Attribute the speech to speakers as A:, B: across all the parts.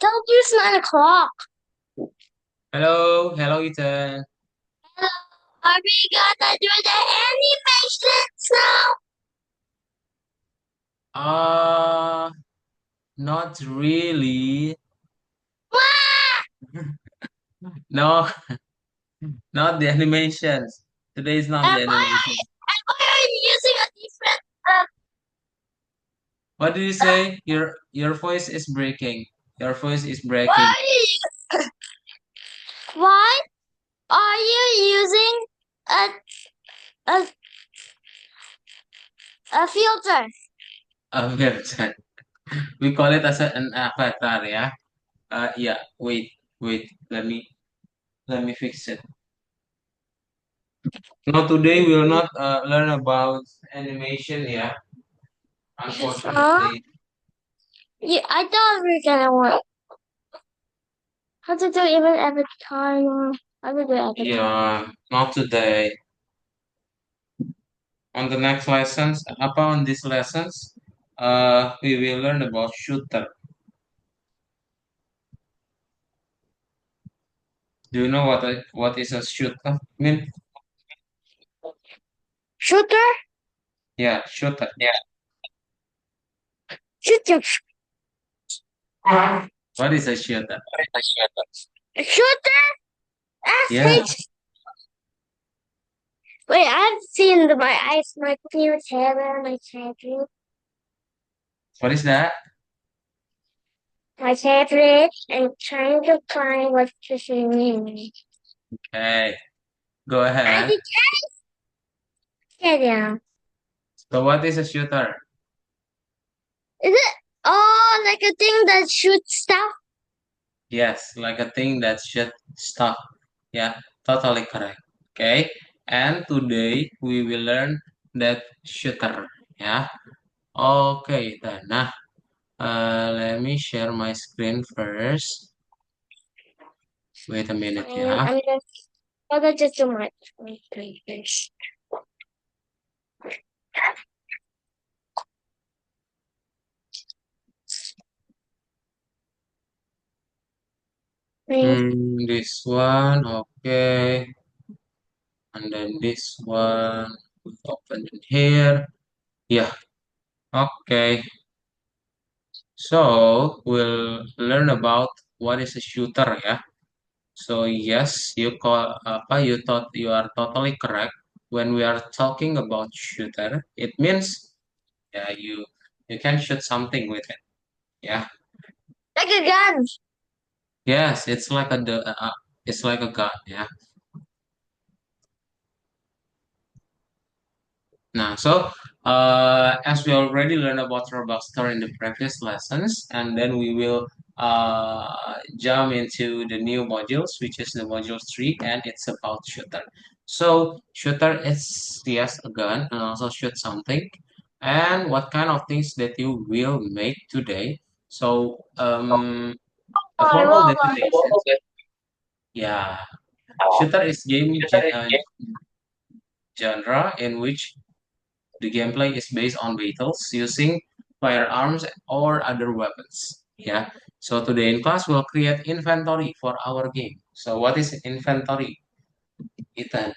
A: told you it's 9 o'clock.
B: Hello, Ethan.
A: Hello. Are we gonna do the animations now?
B: Uh, Not really.
A: Wah!
B: No, not the animations. Today is not
A: Am
B: the
A: I,
B: animation.
A: am I using a different,
B: What did you say? Your voice is breaking. Your voice is breaking.
A: why, why are you using a, a, a filter?
B: Website. We call it as an avatar, yeah. Yeah. Wait. Let me fix it. No, today we will not learn about animation, yeah.
A: Huh?
B: Unfortunately,
A: Yeah, I thought we were gonna work. How to do even every time? How to do every time?
B: yeah. Not today. On the next lessons, upon these lessons, we will learn about shooter. Do you know what is a shooter? I mean,
A: Shooter?
B: yeah, shooter.
A: Yeah. Shooter.
B: What is a shooter?
A: Shooter?
B: Yeah.
A: SH. Wait, I've seen my eyes, my favorite tablet,
B: What is that?
A: my tablet, and trying to find what this means.
B: Okay, go
A: I
B: ahead.
A: did get it.
B: So what is a shooter?
A: Is it oh like a thing that shoots stuff?
B: Yes, like a thing that shoot stuff. Yeah, totally correct. Okay, and today we will learn that shooter. Yeah. Okay, then. Nah, let me share my screen first. Wait a minute,
A: Fine,
B: yeah.
A: I'm just gonna just do my face.
B: This one, okay. And then this one, open in here. Yeah, okay. So we'll learn about what is a shooter, yeah. So yes, you thought you are totally correct. When we are talking about shooter, it means yeah, you can shoot something with it. Yeah.
A: Like a gun.
B: Yes, it's like a gun, yeah. Now, so as we already learned about Roblox Store in the previous lessons, and then we will jump into the new modules, which is the module 3, and it's about shooter. So, shooter is yes a gun and also shoot something, and what kind of things that you will make today. So, a
A: Oh,
B: formal definition,
A: Roblox.
B: yeah, shooter is genre in which the gameplay is based on battles using firearms or other weapons. Yeah. So today in class we'll create inventory for our game. So what is inventory, Ethan?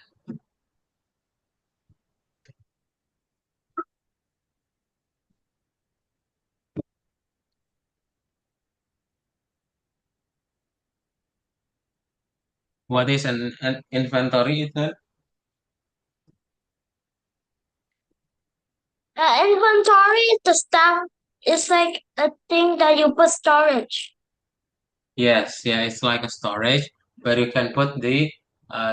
B: What is an inventory, Ethan?
A: Inventory is the stuff. It's like a thing that you put storage.
B: Yes, yeah, it's like a storage where you can put the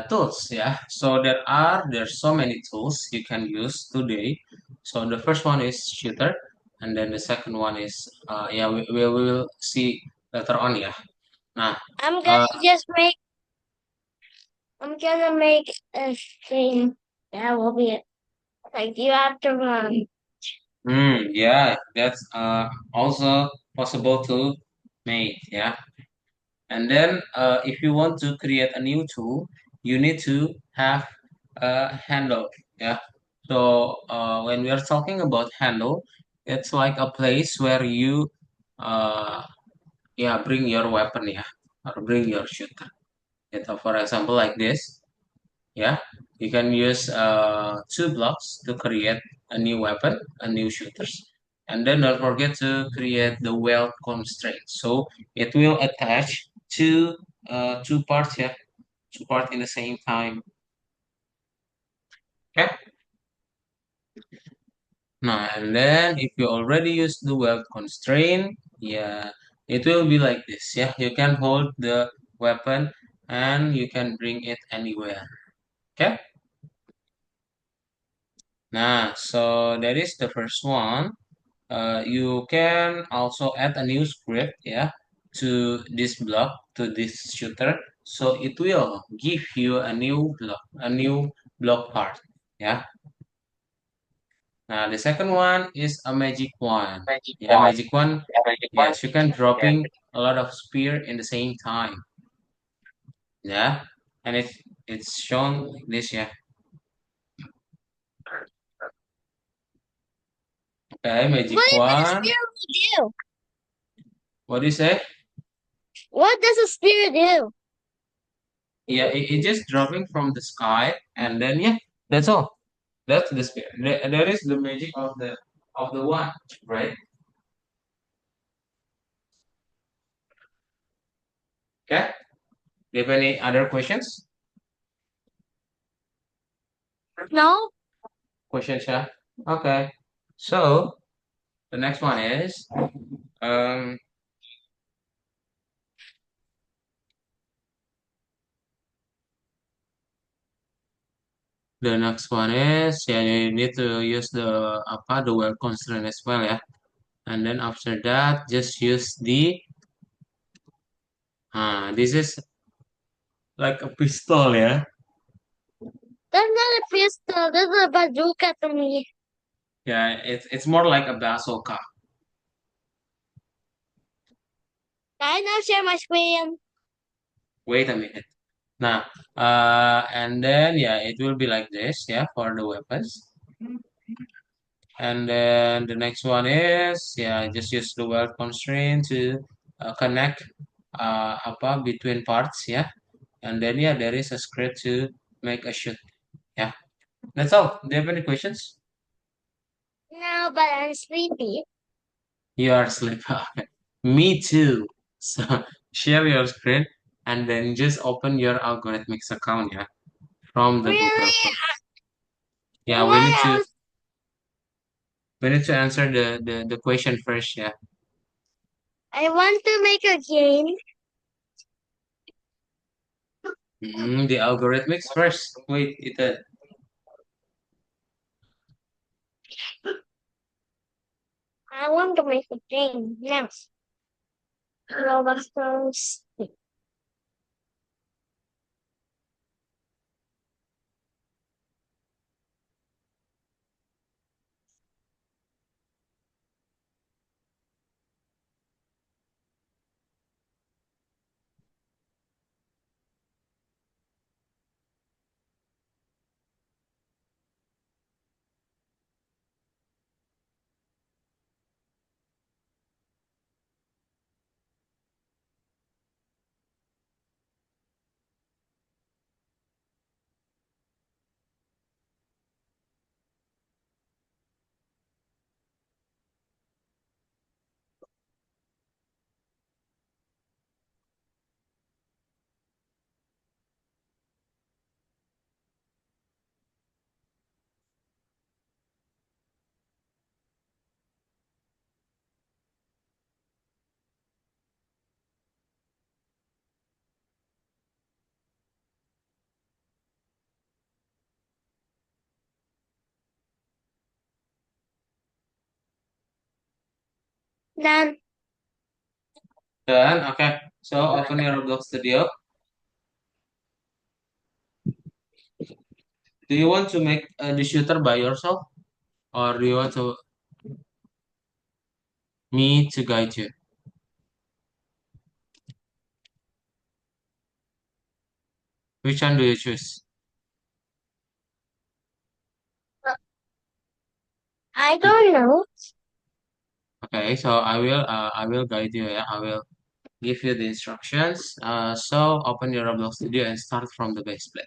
B: tools. Yeah. So there's so many tools you can use today. So the first one is shooter, and then the second one is yeah we will see later on. Yeah. Nah,
A: I'm gonna
B: uh,
A: just make. I'm gonna make a thing. That will be it. Like you have to run.
B: yeah, that's also possible to make, yeah. And then if you want to create a new tool, you need to have a handle, yeah. So when we are talking about handle, it's like a place where you uh, yeah, bring your weapon, yeah, or bring your shooter. So for example, like this, yeah, you can use two blocks to create a new weapon, a new shooters, and then don't forget to create the weld constraint. So it will attach two parts, yeah, two parts in the same time. Okay. Now, and then if you already use the weld constraint, yeah, it will be like this. Yeah, you can hold the weapon and you can bring it anywhere. Okay. Now, so that is the first one. You can also add a new script, yeah, to this block, to this shooter. So it will give you a new block part. Yeah. Now the second one is a magic wand.
C: Magic
B: Yeah,
C: wand.
B: magic wand.
C: Magic wand.
B: Yes, you can
C: Yeah.
B: dropping a lot of spear in the same time. Yeah, and it's shown like this. Yeah. Okay, magic
A: What does a
B: wand.
A: spear do?
B: What do you say?
A: What does a spear do?
B: Yeah, it just dropping from the sky, and then yeah, that's all. That's the spear. There is the magic of the wand, right? Okay. Do you have any other questions?
A: No?
B: Questions, yeah. Okay. So the next one is um the next one is yeah, you need to use the word constraint as well, yeah. And then after that, just use the this is like a pistol, yeah.
A: That's not a pistol. That's a bazooka to me.
B: Yeah, it's more like a bazooka.
A: I now share my screen.
B: Wait a minute. Now, and then yeah, it will be like this, yeah, for the weapons. And then the next one is yeah, just use the word constraint to connect between parts, yeah. And then yeah, there is a script to make a shoot. Yeah, that's all. Do you have any questions?
A: No, but I'm sleepy.
B: You are asleep. Okay. Me too. So share your screen and then just open your algorithmics account, yeah, from the Google
A: Really?
B: Chrome. Yeah,
A: Why I was
B: we need to answer the question first, yeah.
A: I want to make a game.
B: The algorithmics first. Wait, Ethan.
A: I want to make a game. Next. Robusters. Done.
B: Done. Okay. So open your Roblox Studio. Do you want to make the shooter by yourself, or do you want to me to guide you? Which one do you choose?
A: I don't know.
B: Okay. So I will guide you. Yeah, I will. give you the instructions. So open your Roblox Studio and start from the base plate.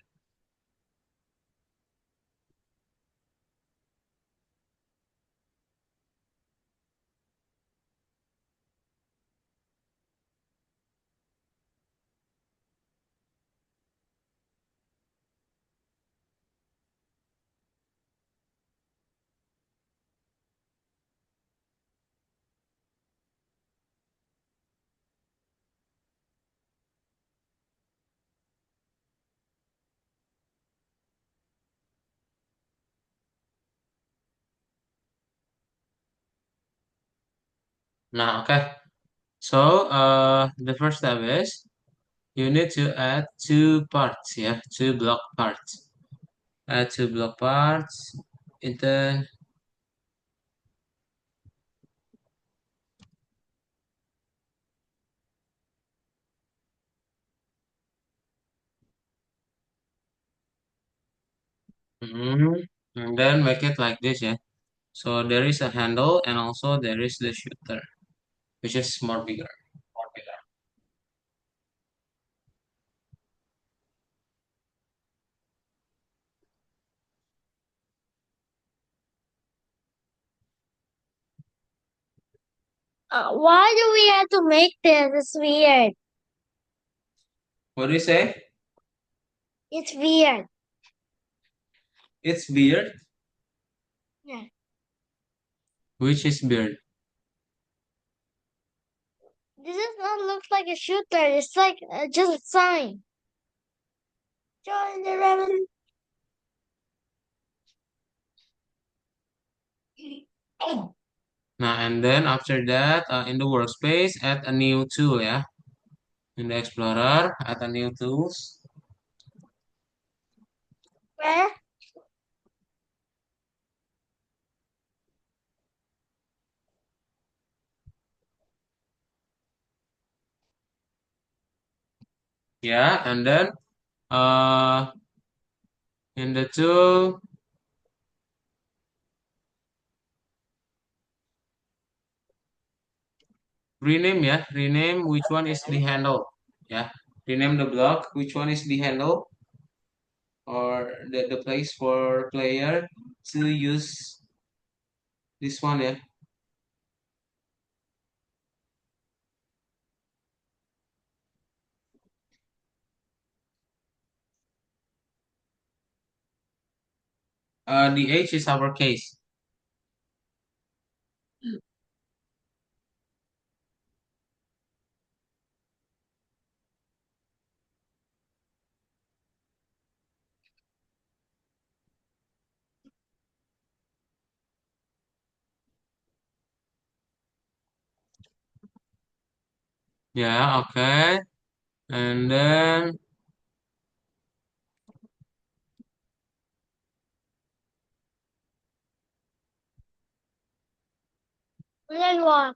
B: Now, okay. So the first step is you need to add two parts, yeah, two block parts. Add two block parts. And then, and then make it like this, yeah. So there is a handle and also there is the shooter, which is more bigger. More bigger.
A: Why do we have to make this? It's weird.
B: What do you say?
A: It's weird.
B: It's beard.
A: Yeah.
B: Which is beard?
A: This does not look like a shooter. It's like just a sign. Join the revolution.
B: Now and then after that, in the workspace, add a new tool, yeah. In the Explorer, add a new tools.
A: Where?
B: Yeah, and then uh in the tool rename, yeah, rename which one is the handle. Yeah. Rename the block, which one is the handle or the place for player to use this one, yeah. The H is uppercase. Yeah, okay. And then
A: And then what?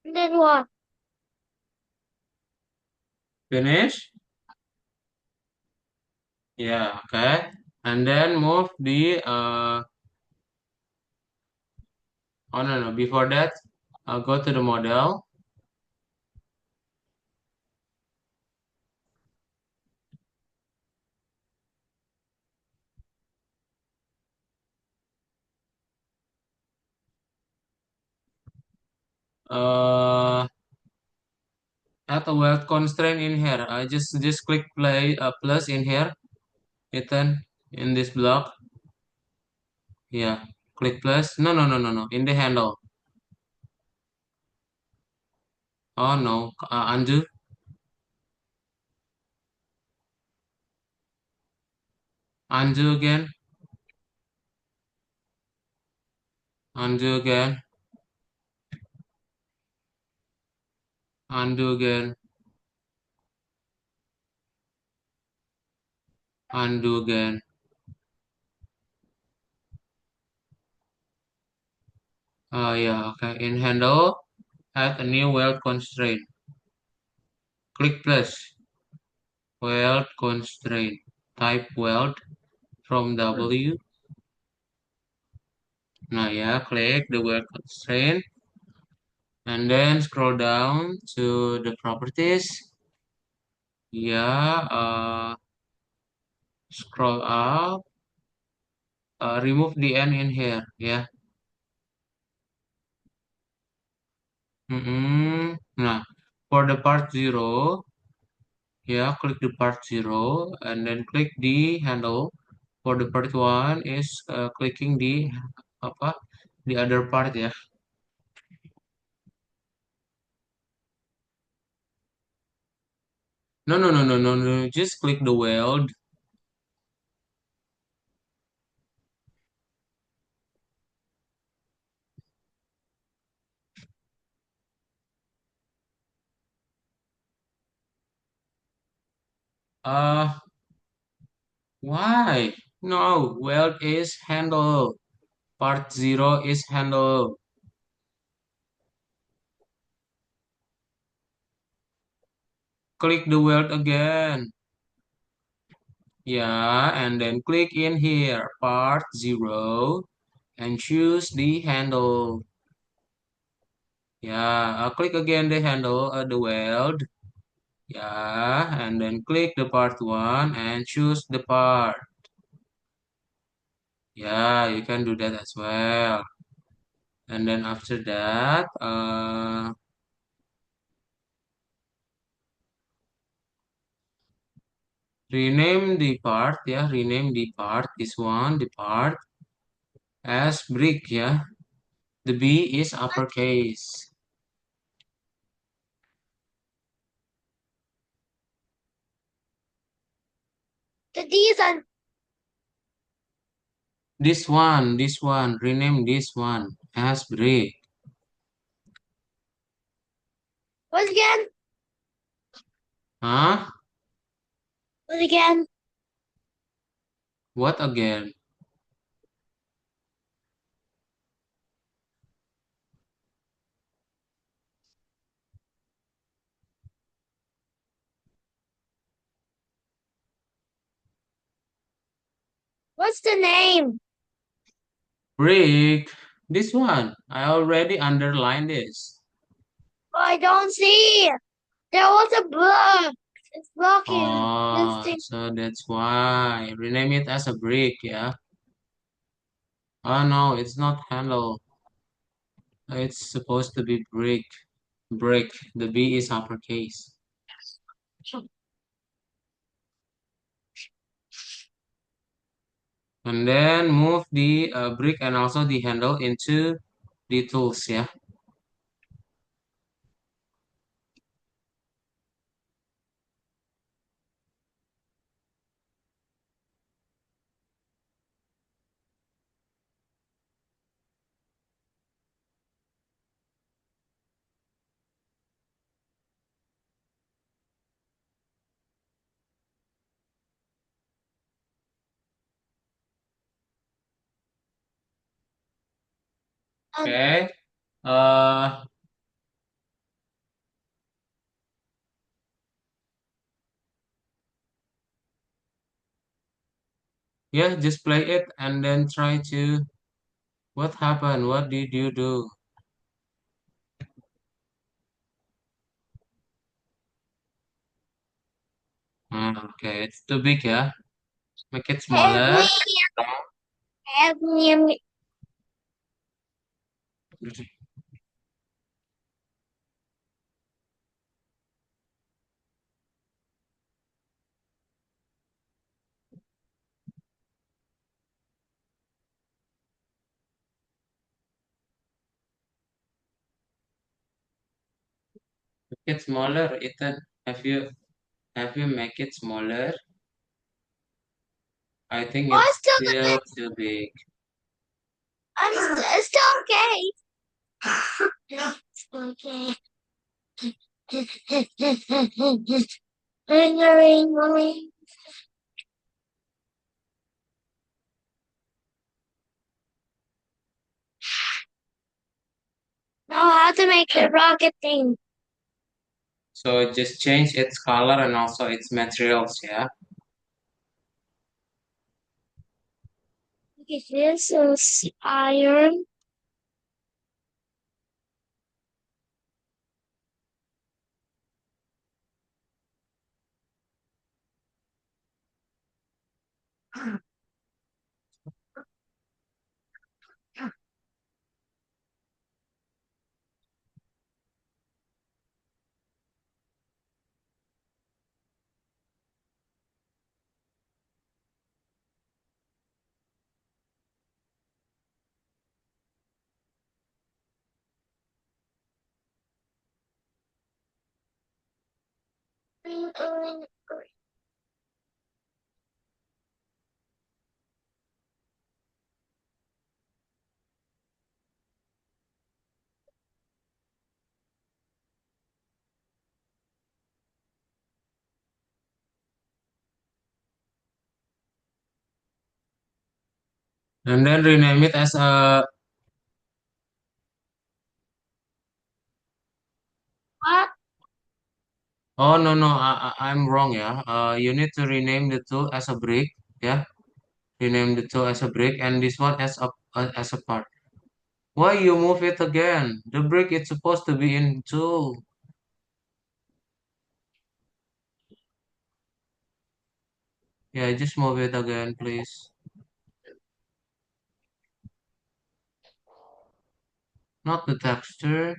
A: And then what?
B: finish. Yeah, okay. And then move the oh no no before that go to the model. Uh add a weld constraint in here. Just click play plus in here, Ethan, in this block. Yeah. Click plus. No no no no no. In the handle. Oh no. Undo. Undo again. Undo again. Undo again. Undo again. Yeah, okay. In handle, add a new weld constraint. Click plus weld constraint. Type weld from W. Now, yeah, click the weld constraint and then scroll down to the properties. Yeah, scroll up. Remove the N in here. Yeah. Nah, for the part zero, yeah, click the part zero and then click the handle. For the part one is clicking the apa the other part ya. No, no, no, no, no, no. Just click the weld. Uh, why? No, weld is handle. Part zero is handle. Click the weld again. Yeah, and then click in here, part zero, and choose the handle. Yeah, click again the handle, the weld. Yeah, and then click the part one and choose the part. Yeah, you can do that as well. And then after that, rename the part. Yeah, rename the part. This one, the part as brick. Yeah, the B is uppercase.
A: The D is on.
B: This one, rename this one as brick.
A: What again?
B: Huh?
A: What again?
B: What again?
A: What's the name?
B: Brick. This one. I already underlined this.
A: Oh, I don't see. There was a block. It's blocking this
B: Oh,
A: thing.
B: so that's why. Rename it as a brick, yeah? Oh no, it's not handle. It's supposed to be brick. Brick. The B is uppercase. And then move the brick and also the handle into the tools, yeah?
A: Um,
B: Okay. Uh, yeah, just play it and then try to. What happened? What did you do? Okay, it's too big, yeah? Make it
A: help
B: smaller.
A: me. Help me.
B: Make it smaller, Ethan. Have you make it smaller? I think
A: Oh,
B: it's
A: it's still,
B: still too big.
A: it's still okay. It's okay. Ring. Now how to make the rocket thing.
B: So just change its color and also its materials, yeah.
A: Okay, this is iron.
B: And then rename it as a.
A: What?
B: Oh no no, I'm wrong, yeah. You need to rename the tool as a brick, yeah. Rename the tool as a brick and this one as a part. Why you move it again? The brick is supposed to be in tool. Yeah, just move it again, please. Not the texture.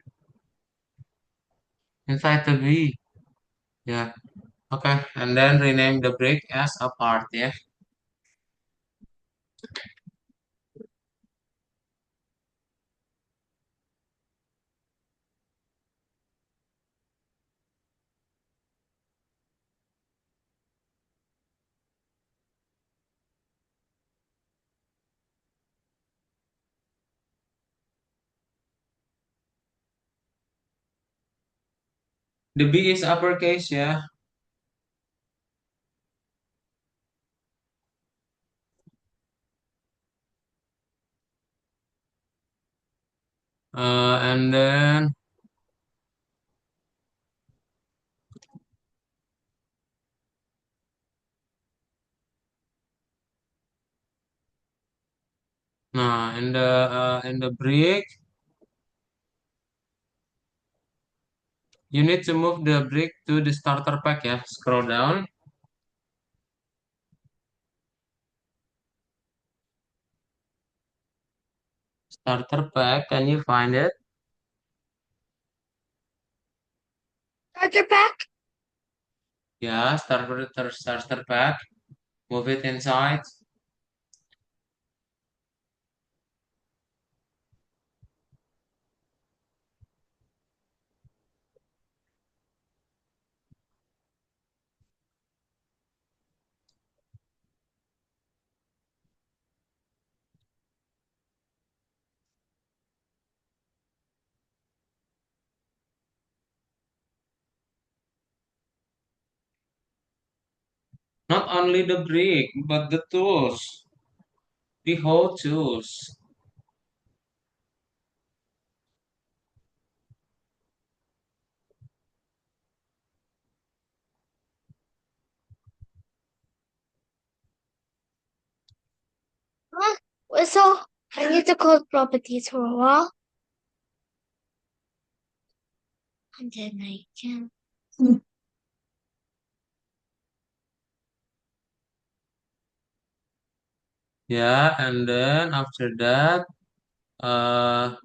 B: Inside the V. Yeah. Okay. And then rename the brick as a part, yeah. The B is uppercase, yeah. And then in the brick, you need to move the brick to the starter pack, yeah. Scroll down. Starter pack, can you find it?
A: Starter pack?
B: Yeah, starter pack. Move it inside. Not only the brick, but the tools. The whole tools.
A: Huh? So I need to code properties for a while. And then I can.
B: Yeah, and then after that, uh,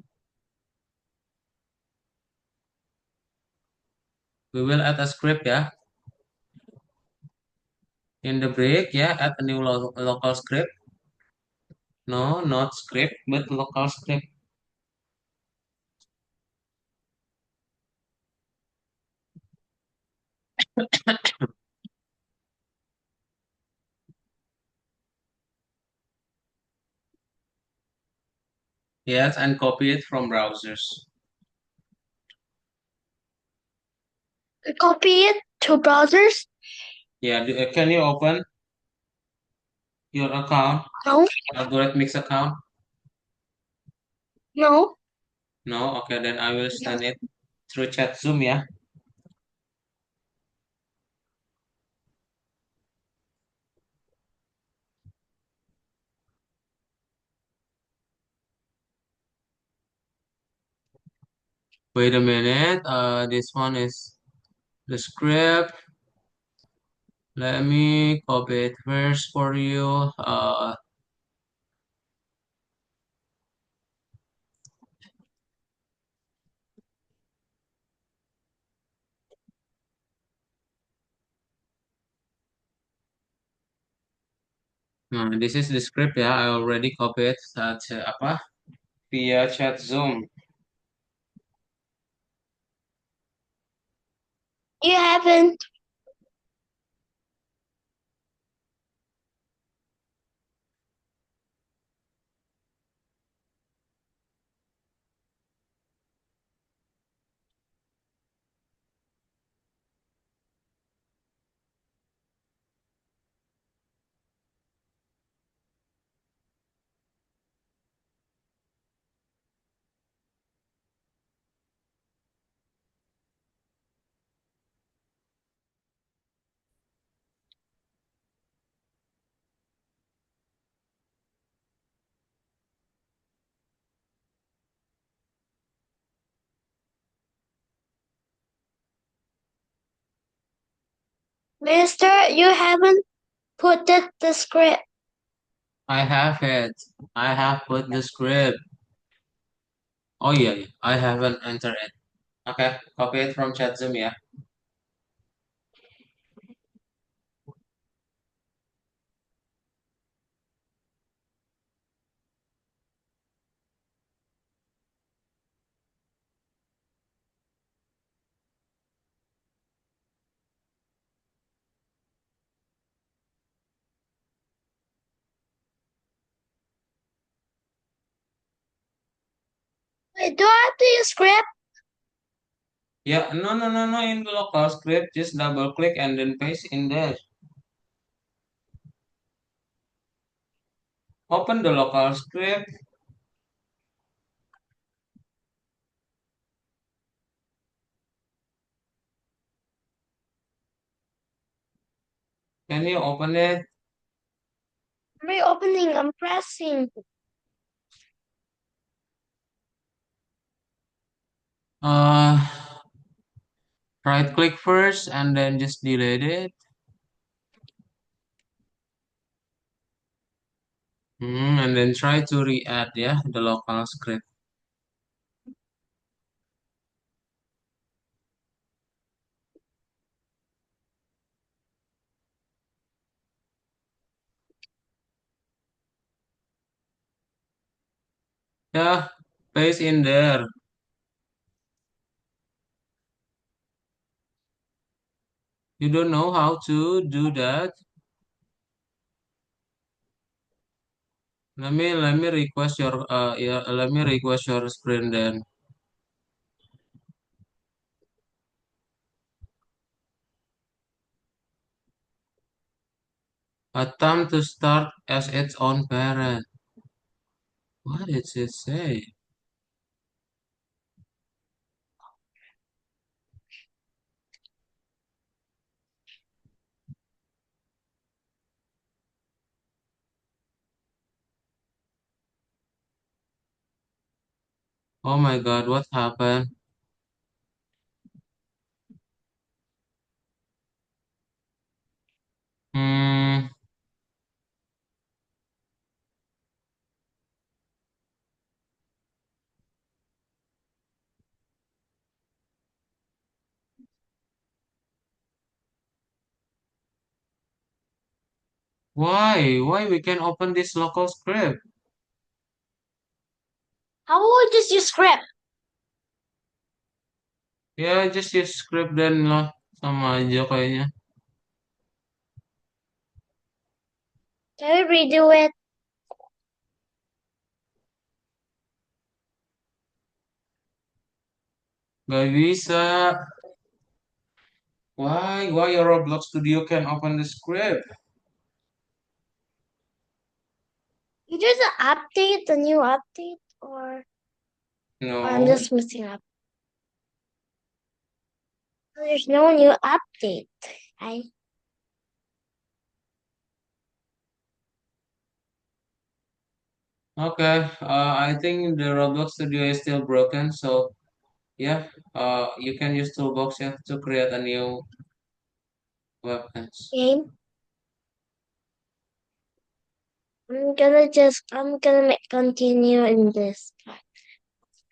B: we will add a script, yeah. In the break, yeah, add a new local script. No, not script, but local script. Yes, and copy it from browsers.
A: Copy it to browsers?
B: Yeah, can you open your account,
A: No,
B: Algorithmics account?
A: no.
B: No? Okay, then I will
A: Yes.
B: send it through chat Zoom, yeah? Wait a minute. This one is the script. Let me copy it first for you. This is the script ya. I already copied apa via chat Zoom.
A: You haven't. Mister, you haven't put the script.
B: I have it. I have put the script. Oh yeah, yeah. I haven't entered it. Okay, copy it from chat Zoom ya.
A: Wait, do I have to use script?
B: Yeah, no, no, no, no. In the local script, just double click and then paste in there. Open the local script. Can you open it?
A: I'm reopening. I'm pressing.
B: Uh, right click first and then just delete it. And then try to re-add yeah the local script. Yeah, paste in there. You don't know how to do that? Let me request your yeah, let me request your screen then. Attempt to start as its own parent. What did it say? Oh my God, what happened? Hmm, why? Why we can open this local script?
A: How will I just use script?
B: Ya, just use script dan lah. Sama aja kayaknya.
A: Can we redo it?
B: Gak bisa. Why your Roblox Studio can open the script?
A: You just update the new update or Or I'm
B: No.
A: just messing up. There's no new update. I
B: Okay. I think the Roblox Studio is still broken, so yeah. You can use Toolbox, yeah, to create a new weapons.
A: game. I'm gonna make continue in this part.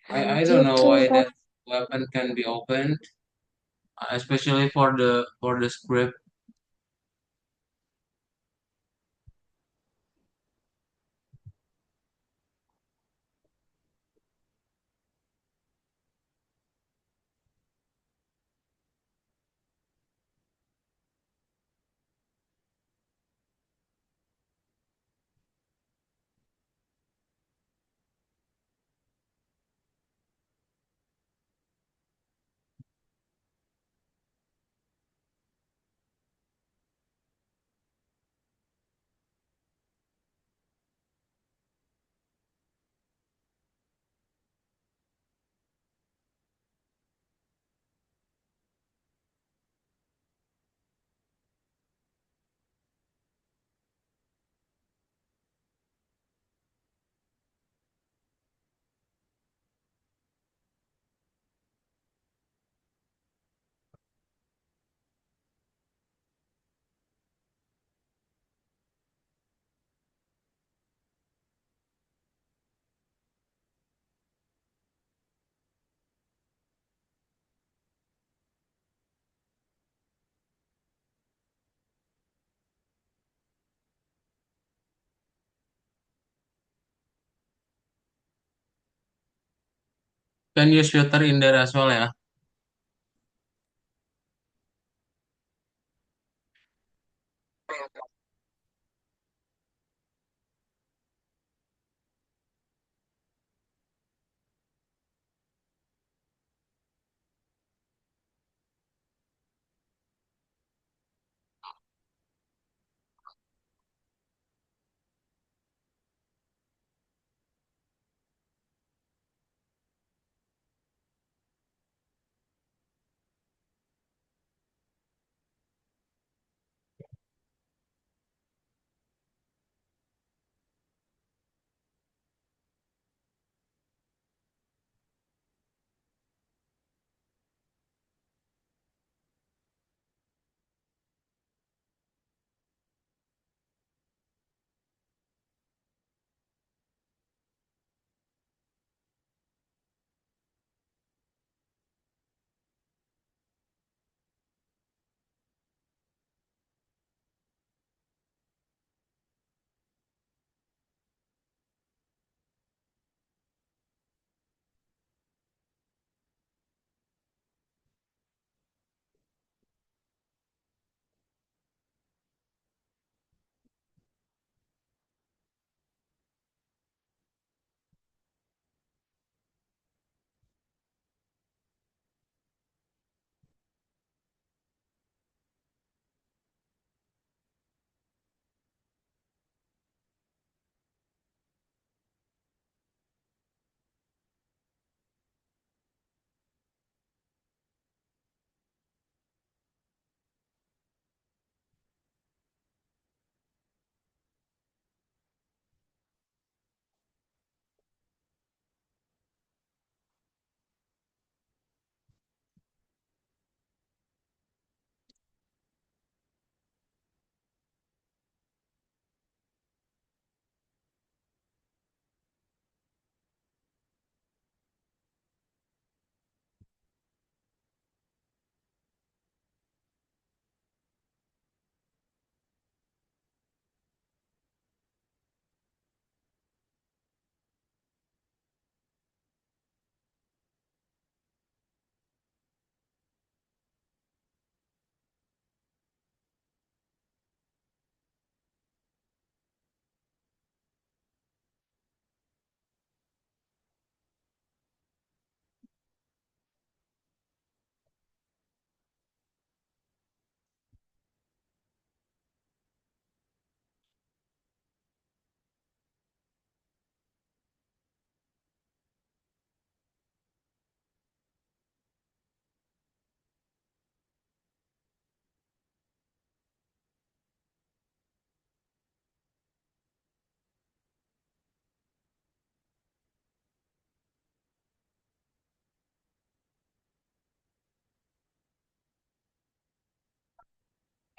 B: I
A: And
B: don't
A: you
B: know
A: can
B: why
A: go.
B: that weapon can be opened, especially for the script. Can use filter in there as well, yeah.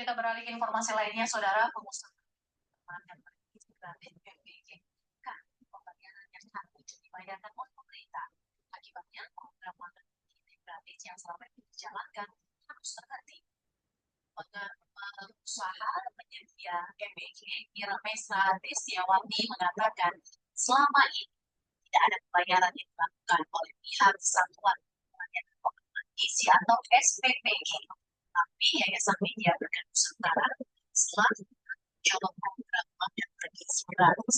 C: Kita beralih ke informasi lainnya, Saudara. Pengusaha yang gratis PBG kan pembayaran yang harus dibayarkan oleh pemerintah. Akibatnya, program makan gratis yang selama ini dijalankan harus terhenti. Pengusaha penyedia PBG Mira Mesa Desiawati mengatakan selama ini tidak ada pembayaran yang dilakukan oleh pihak Satuan Pembayaran Pengembangan Gizi atau SPPG. Tapi Yayasan Media Nusantara setelah mencoba program makan bergizi gratis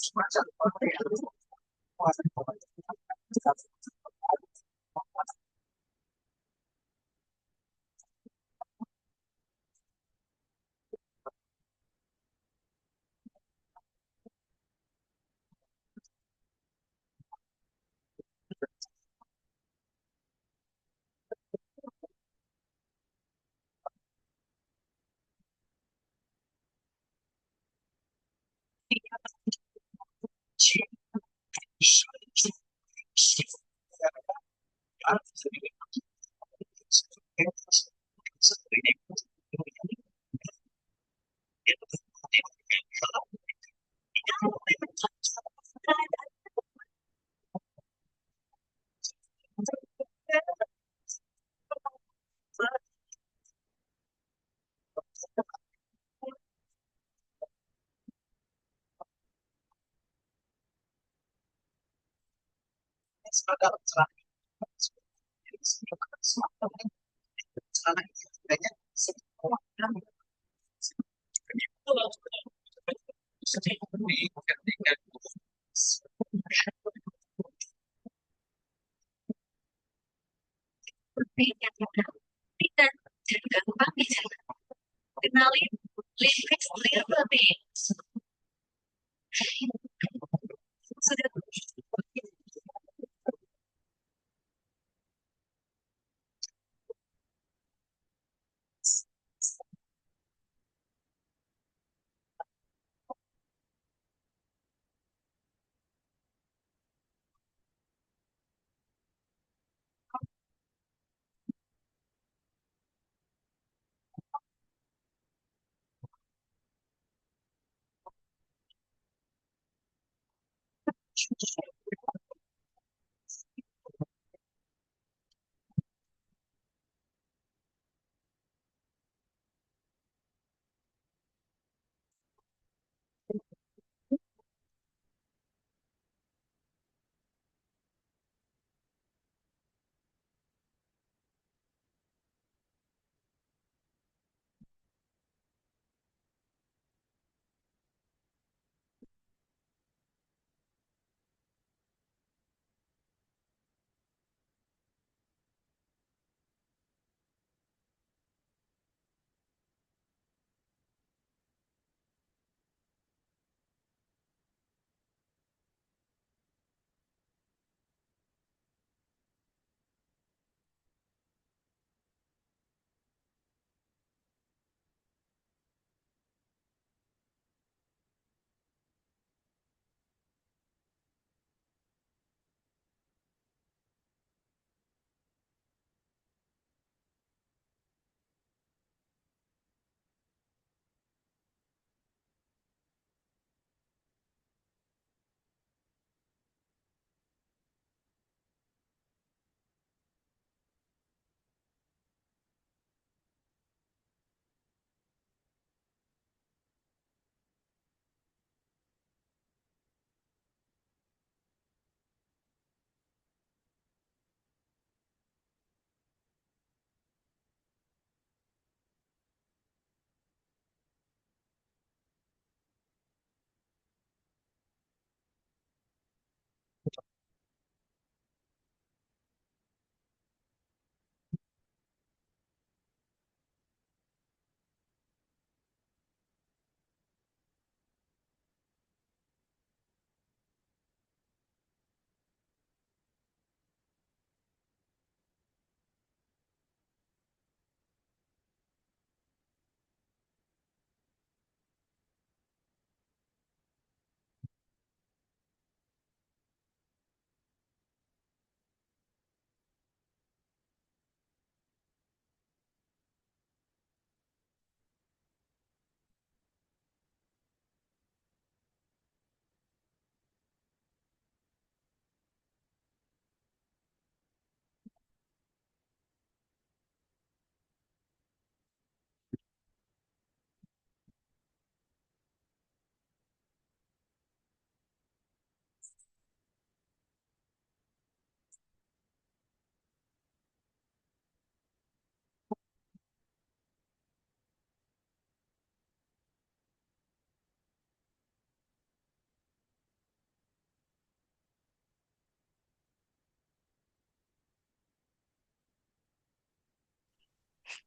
C: dan gampang dicerna. Kenali listrik lebih sudah.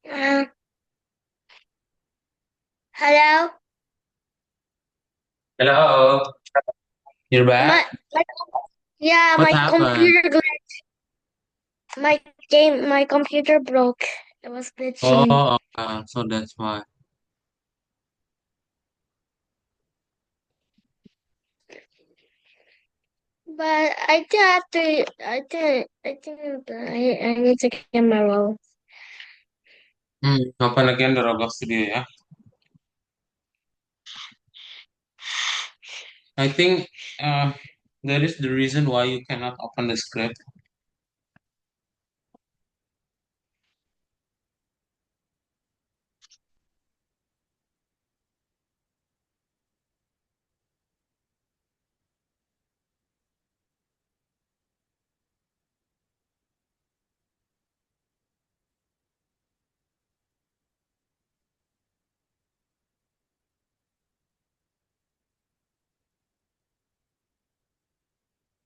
A: Uh, hello.
B: Hello, you're back.
A: My yeah,
B: What
A: my
B: happened?
A: computer my computer broke. It was glitching.
B: Oh, so that's why.
A: But I still have to. I need to get my roll.
B: Open again the Roblox Studio, ya. I think uh, that is the reason why you cannot open the script.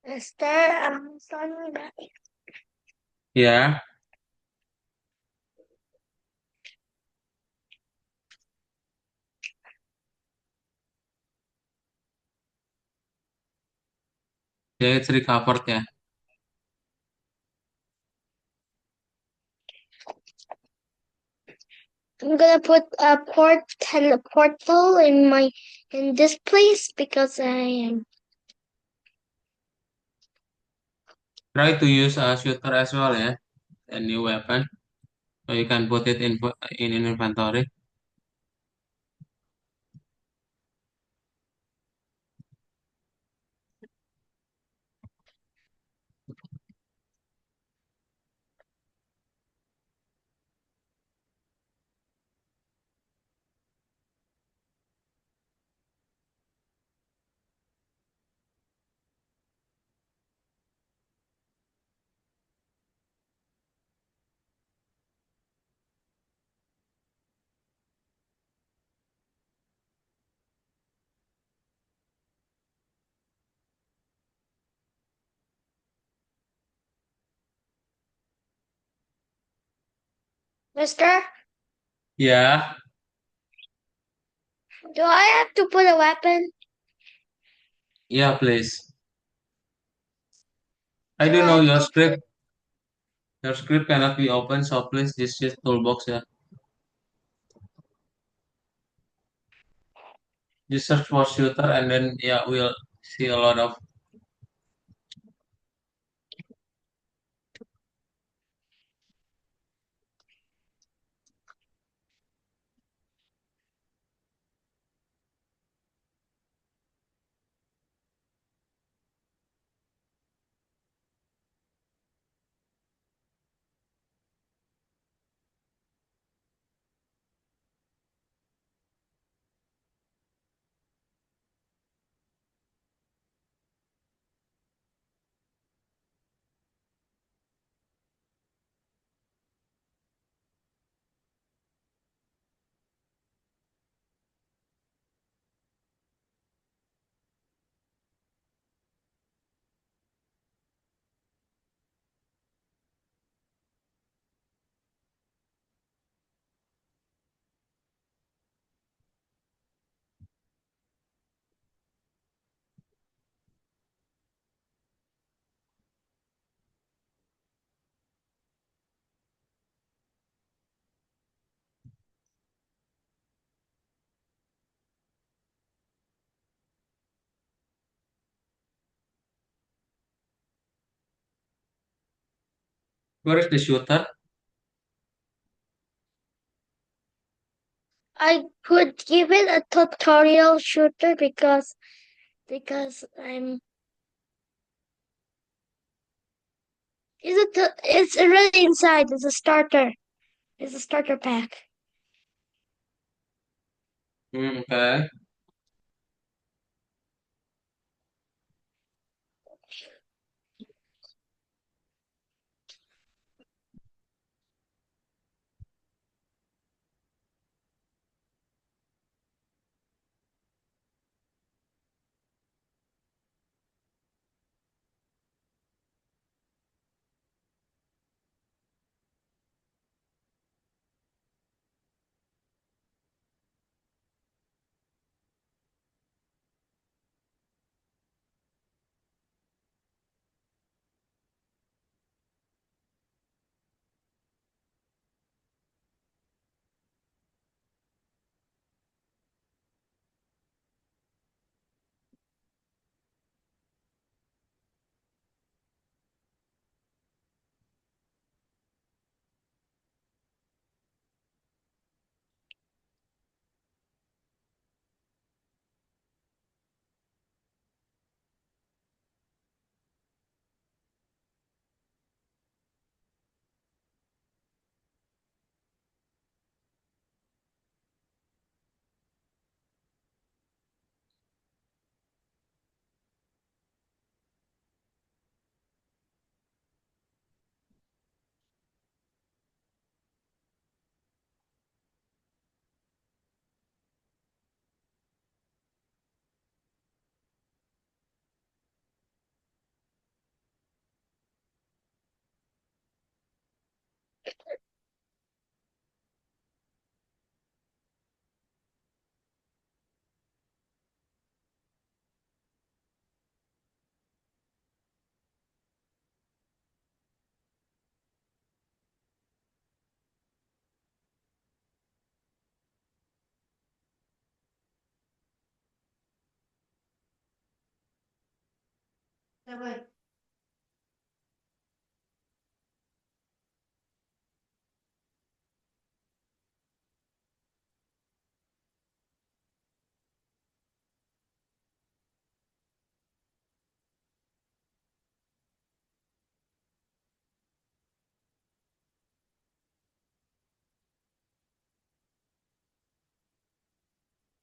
A: Mister, sorry, back.
B: Yeah, yeah, it's recovered, ya.
A: I'm gonna put a portal in this place because I am.
B: Try to use a shooter as well, ya, a new weapon, so you can put it in inventory.
A: Mister,
B: Yeah,
A: do I have to put a weapon?
B: yeah, please. I
A: Do
B: don't
A: I
B: know
A: have
B: your
A: to put?
B: script. Your script cannot be open, so please just use toolbox, ya. Just search for shooter, and then yeah, we'll see a lot of. Where is the shooter?
A: I could give it a tutorial shooter because I'm. It's already inside. It's a starter. It's a starter pack.
B: Okay.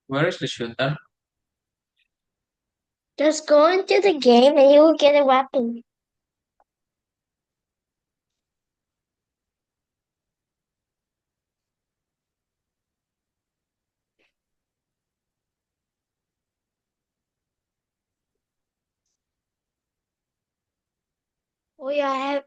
B: Where is the shooter?
A: Just go into the game and you will get a weapon. Oh yeah, I have.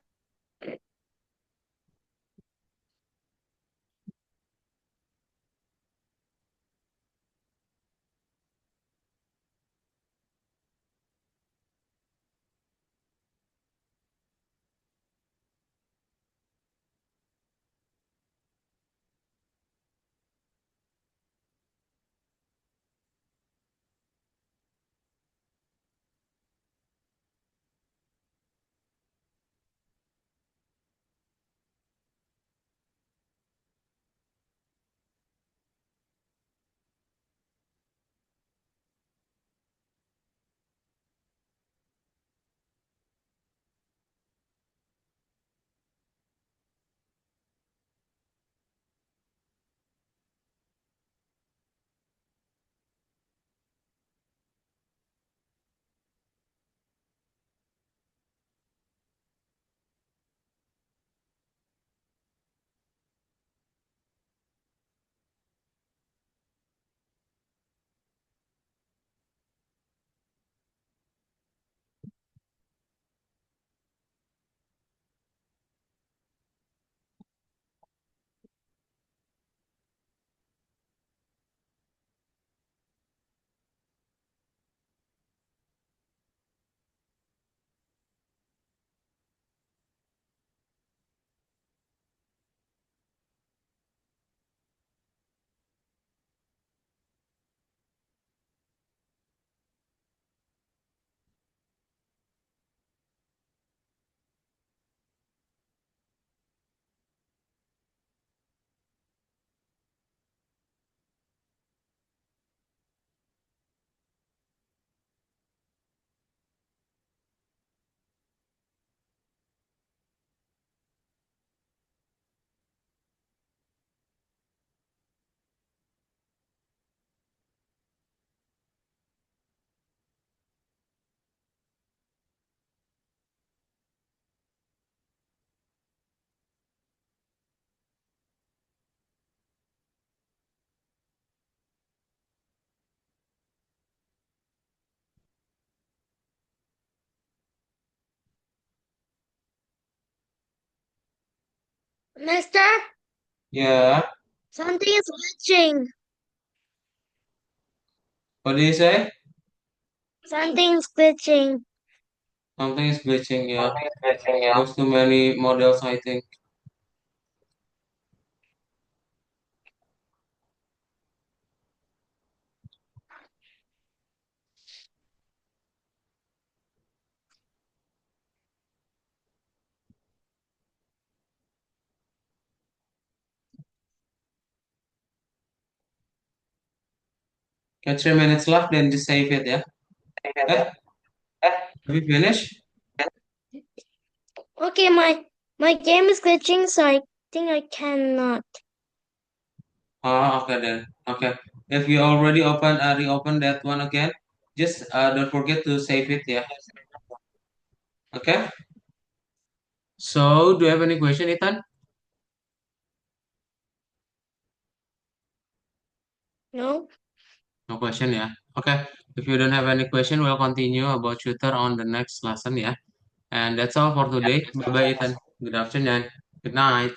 A: Mister,
B: Yeah.
A: something is glitching.
B: What do you say?
A: Something's glitching.
B: Something is glitching. Yeah. There's too many models, I think. Okay, 3 minutes left. Then just save it. Yeah. Eh, have you finished?
A: Okay, my game is glitching, so I think I cannot.
B: Okay then. Okay. If you already reopen that one again, just don't forget to save it. Yeah. Okay. So, do you have any question, Ethan?
A: No.
B: No question, yeah. Okay. If you don't have any question, we'll continue about shooter on the next lesson, yeah. And that's all for today. Bye bye, Ethan. Good afternoon. Good night.